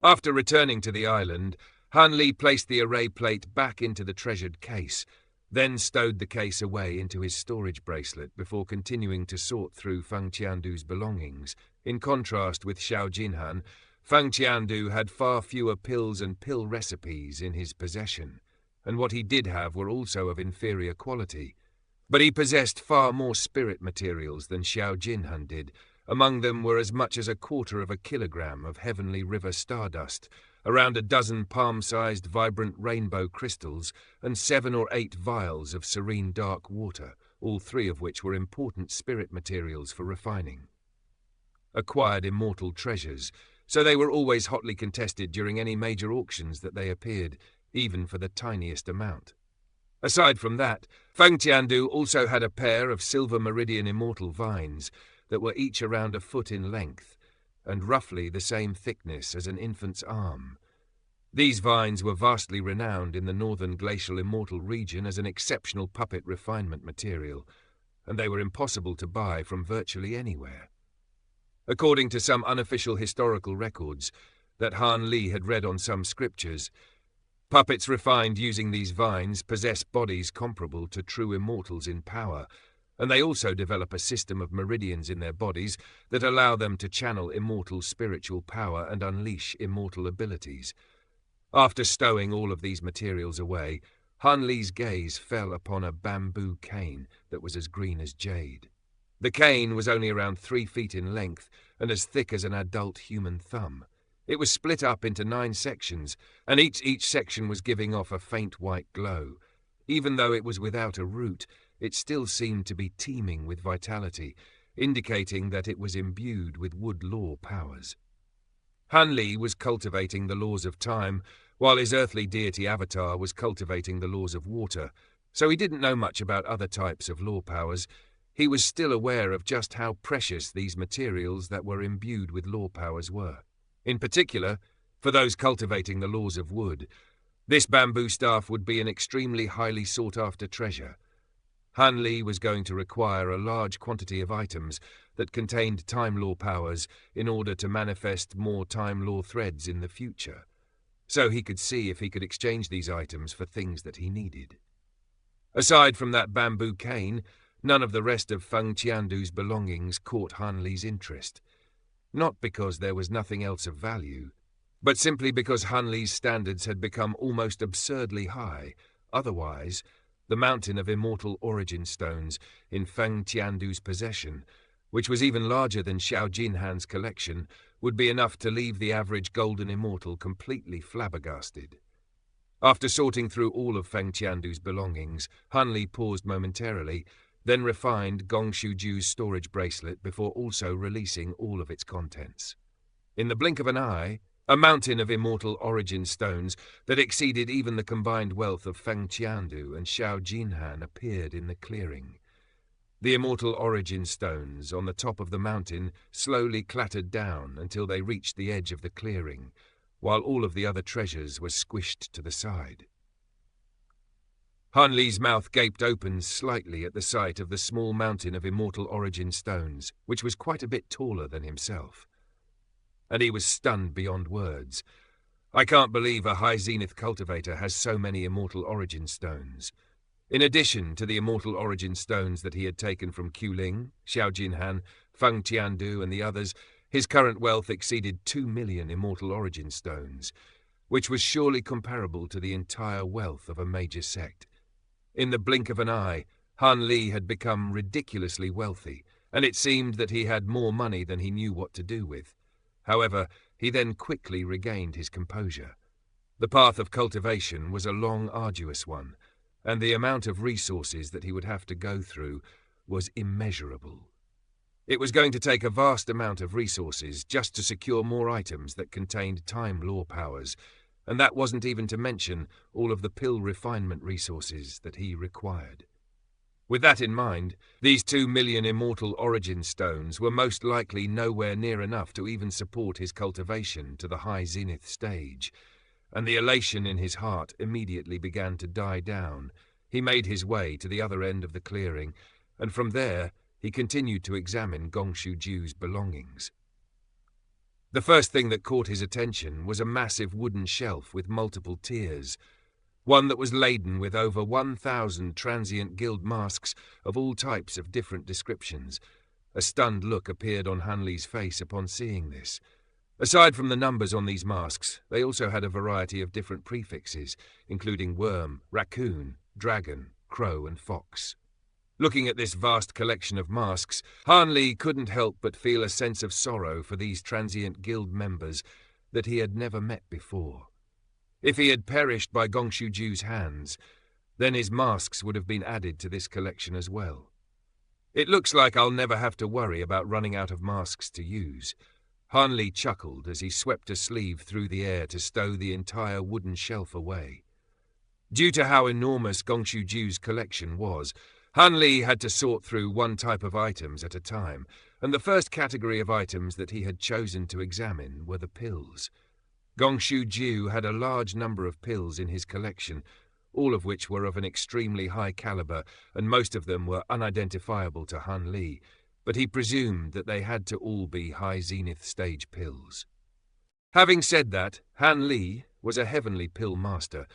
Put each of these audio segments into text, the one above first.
After returning to the island, Han Li placed the array plate back into the treasured case, then stowed the case away into his storage bracelet before continuing to sort through Feng Qiandu's belongings. In contrast with Xiao Jinhan, Feng Qiandu had far fewer pills and pill recipes in his possession, and what he did have were also of inferior quality. But he possessed far more spirit materials than Xiao Jinhan did. Among them were as much as 1/4 kilogram of heavenly river stardust, around a dozen palm-sized vibrant rainbow crystals, and 7 or 8 vials of serene dark water, all 3 of which were important spirit materials for refining. Acquired immortal treasures, so they were always hotly contested during any major auctions that they appeared, even for the tiniest amount. Aside from that, Feng Qiandu also had a pair of silver meridian immortal vines that were each around 1 foot in length, and roughly the same thickness as an infant's arm. These vines were vastly renowned in the northern glacial immortal region as an exceptional puppet refinement material, and they were impossible to buy from virtually anywhere. According to some unofficial historical records that Han Li had read on some scriptures, puppets refined using these vines possess bodies comparable to true immortals in power, and they also develop a system of meridians in their bodies that allow them to channel immortal spiritual power and unleash immortal abilities. After stowing all of these materials away, Han Li's gaze fell upon a bamboo cane that was as green as jade. The cane was only around 3 feet in length and as thick as an adult human thumb. It was split up into 9 sections, and each section was giving off a faint white glow. Even though it was without a root, it still seemed to be teeming with vitality, indicating that it was imbued with wood law powers. Han Li was cultivating the laws of time, while his earthly deity avatar was cultivating the laws of water, so he didn't know much about other types of law powers. He was still aware of just how precious these materials that were imbued with law powers were. In particular, for those cultivating the laws of wood, this bamboo staff would be an extremely highly sought-after treasure. Han Li was going to require a large quantity of items that contained time law powers in order to manifest more time law threads in the future, so he could see if he could exchange these items for things that he needed. Aside from that bamboo cane, none of the rest of Feng Qiandu's belongings caught Han Li's interest. Not because there was nothing else of value, but simply because Han Li's standards had become almost absurdly high. Otherwise, the mountain of immortal origin stones in Feng Qiandu's possession, which was even larger than Xiao Jinhan's collection, would be enough to leave the average golden immortal completely flabbergasted. After sorting through all of Feng Qiandu's belongings, Han Li paused momentarily, then refined Gong Shuju's storage bracelet before also releasing all of its contents. In the blink of an eye, a mountain of immortal origin stones that exceeded even the combined wealth of Feng Qiandu and Xiao Jinhan appeared in the clearing. The immortal origin stones on the top of the mountain slowly clattered down until they reached the edge of the clearing, while all of the other treasures were squished to the side. Han Li's mouth gaped open slightly at the sight of the small mountain of immortal origin stones, which was quite a bit taller than himself. And he was stunned beyond words. I can't believe a high zenith cultivator has so many immortal origin stones. In addition to the immortal origin stones that he had taken from Qiuling, Xiao Jinhan, Feng Qiandu and the others, his current wealth exceeded 2 million immortal origin stones, which was surely comparable to the entire wealth of a major sect. In the blink of an eye, Han Li had become ridiculously wealthy, and it seemed that he had more money than he knew what to do with. However, he then quickly regained his composure. The path of cultivation was a long, arduous one, and the amount of resources that he would have to go through was immeasurable. It was going to take a vast amount of resources just to secure more items that contained time law powers, and that wasn't even to mention all of the pill refinement resources that he required. With that in mind, these 2 million immortal origin stones were most likely nowhere near enough to even support his cultivation to the high zenith stage, and the elation in his heart immediately began to die down. He made his way to the other end of the clearing, and from there he continued to examine Gong Shuju's belongings. The first thing that caught his attention was a massive wooden shelf with multiple tiers, one that was laden with over 1,000 transient guild masks of all types of different descriptions. A stunned look appeared on Hanli's face upon seeing this. Aside from the numbers on these masks, they also had a variety of different prefixes, including worm, raccoon, dragon, crow, and fox. Looking at this vast collection of masks, Hanli couldn't help but feel a sense of sorrow for these transient guild members that he had never met before. If he had perished by Gongshuju's hands, then his masks would have been added to this collection as well. It looks like I'll never have to worry about running out of masks to use. Hanli chuckled as he swept a sleeve through the air to stow the entire wooden shelf away. Due to how enormous Gongshuju's collection was, Hanli had to sort through one type of items at a time, and the first category of items that he had chosen to examine were the pills. Gongshuju had a large number of pills in his collection, all of which were of an extremely high caliber, and most of them were unidentifiable to Hanli, but he presumed that they had to all be high zenith stage pills. Having said that, Hanli was a heavenly pill master,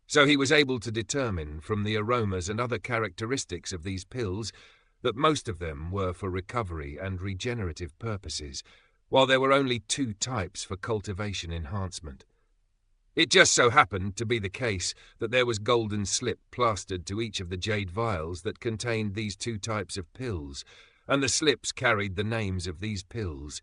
so he was able to determine from the aromas and other characteristics of these pills that most of them were for recovery and regenerative purposes, while there were only 2 types for cultivation enhancement. It just so happened to be the case that there was golden slip plastered to each of the jade vials that contained these 2 types of pills, and the slips carried the names of these pills,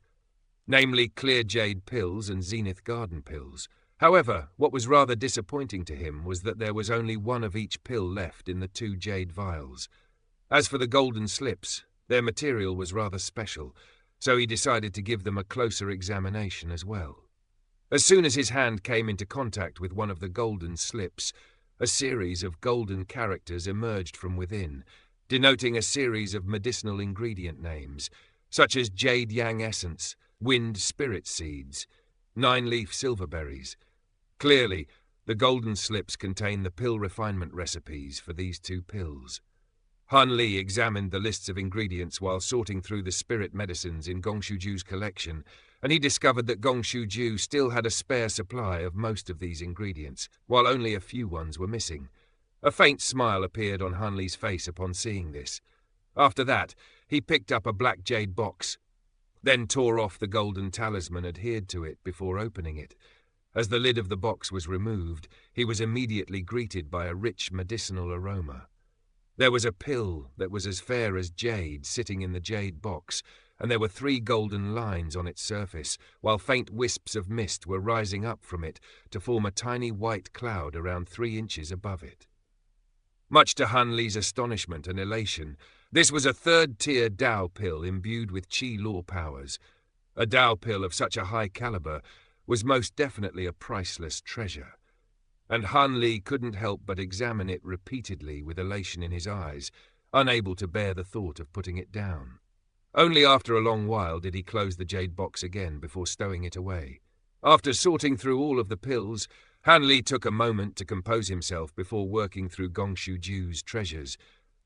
namely clear jade pills and zenith garden pills. However, what was rather disappointing to him was that there was only 1 of each pill left in the 2 jade vials. As for the golden slips, their material was rather special, so he decided to give them a closer examination as well. As soon as his hand came into contact with one of the golden slips, a series of golden characters emerged from within, denoting a series of medicinal ingredient names, such as jade yang essence, wind spirit seeds, 9-leaf silverberries. Clearly, the golden slips contain the pill refinement recipes for these 2 pills. Hanli examined the lists of ingredients while sorting through the spirit medicines in Gongshuju's collection, and he discovered that Gongshuju still had a spare supply of most of these ingredients, while only a few ones were missing. A faint smile appeared on Hanli's face upon seeing this. After that, he picked up a black jade box, then tore off the golden talisman adhered to it before opening it. As the lid of the box was removed, he was immediately greeted by a rich medicinal aroma. There was a pill that was as fair as jade sitting in the jade box, and there were 3 golden lines on its surface, while faint wisps of mist were rising up from it to form a tiny white cloud around 3 inches above it. Much to Hanli's astonishment and elation, this was a 3rd-tier Dao pill imbued with Qi law powers. A Dao pill of such a high caliber was most definitely a priceless treasure, and Hanli couldn't help but examine it repeatedly with elation in his eyes, unable to bear the thought of putting it down. Only after a long while did he close the jade box again before stowing it away. After sorting through all of the pills, Hanli took a moment to compose himself before working through Gongshuju's treasures.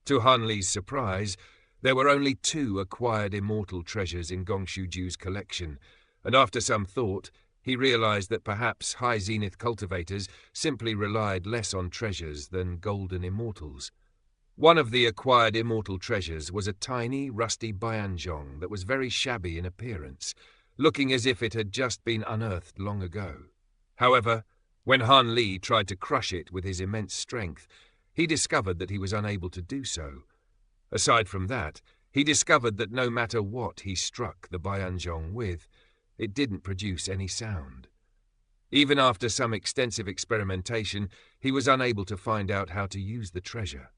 To Hanli's surprise, there were only 2 acquired immortal treasures in Gongshuju's collection, and after some thought, he realized that perhaps high zenith cultivators simply relied less on treasures than golden immortals. One of the acquired immortal treasures was a tiny, rusty Bayanzhong that was very shabby in appearance, looking as if it had just been unearthed long ago. However, when Hanli tried to crush it with his immense strength, he discovered that he was unable to do so. Aside from that, he discovered that no matter what he struck the Bayanzhong with, it didn't produce any sound. Even after some extensive experimentation, he was unable to find out how to use the treasure.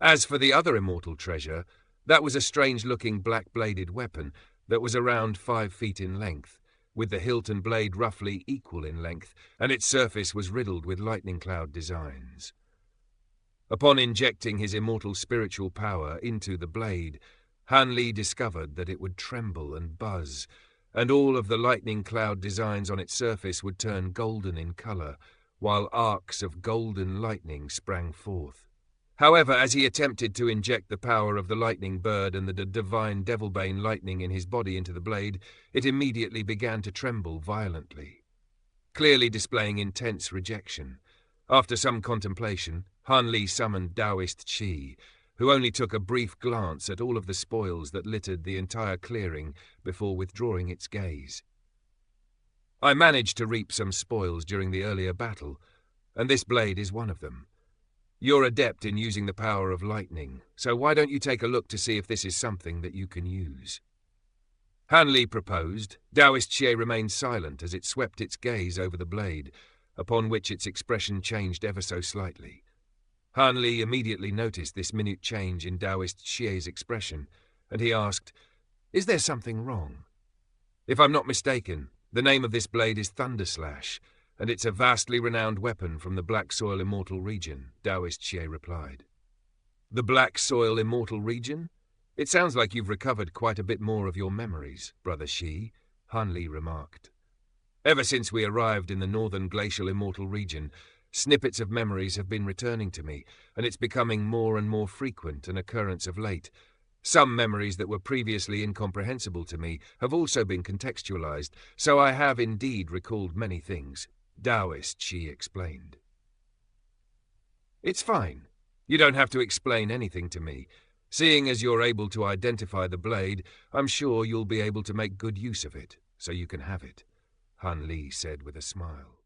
As for the other immortal treasure, that was a strange-looking black-bladed weapon that was around 5 feet in length, with the hilt and blade roughly equal in length, and its surface was riddled with lightning cloud designs. Upon injecting his immortal spiritual power into the blade, Hanli discovered that it would tremble and buzz, and all of the lightning cloud designs on its surface would turn golden in color, while arcs of golden lightning sprang forth. However, as he attempted to inject the power of the lightning bird and the divine Devilbane lightning in his body into the blade, it immediately began to tremble violently, clearly displaying intense rejection. After some contemplation, Han Li summoned Taoist Qi, who only took a brief glance at all of the spoils that littered the entire clearing before withdrawing its gaze. I managed to reap some spoils during the earlier battle, and this blade is one of them. You're adept in using the power of lightning, so why don't you take a look to see if this is something that you can use? Han Li proposed. Taoist Xie remained silent as it swept its gaze over the blade, upon which its expression changed ever so slightly. Han Li immediately noticed this minute change in Taoist Xie's expression, and he asked, "Is there something wrong?" "If I'm not mistaken, the name of this blade is Thunder Slash, and it's a vastly renowned weapon from the Black Soil Immortal region," Taoist Xie replied. "The Black Soil Immortal region? It sounds like you've recovered quite a bit more of your memories, Brother Xi," Han Li remarked. "Ever since we arrived in the Northern Glacial Immortal region, snippets of memories have been returning to me, and it's becoming more and more frequent an occurrence of late. Some memories that were previously incomprehensible to me have also been contextualized, so I have indeed recalled many things," Taoist Xi explained. "It's fine. You don't have to explain anything to me. Seeing as you're able to identify the blade, I'm sure you'll be able to make good use of it, so you can have it," Han Li said with a smile.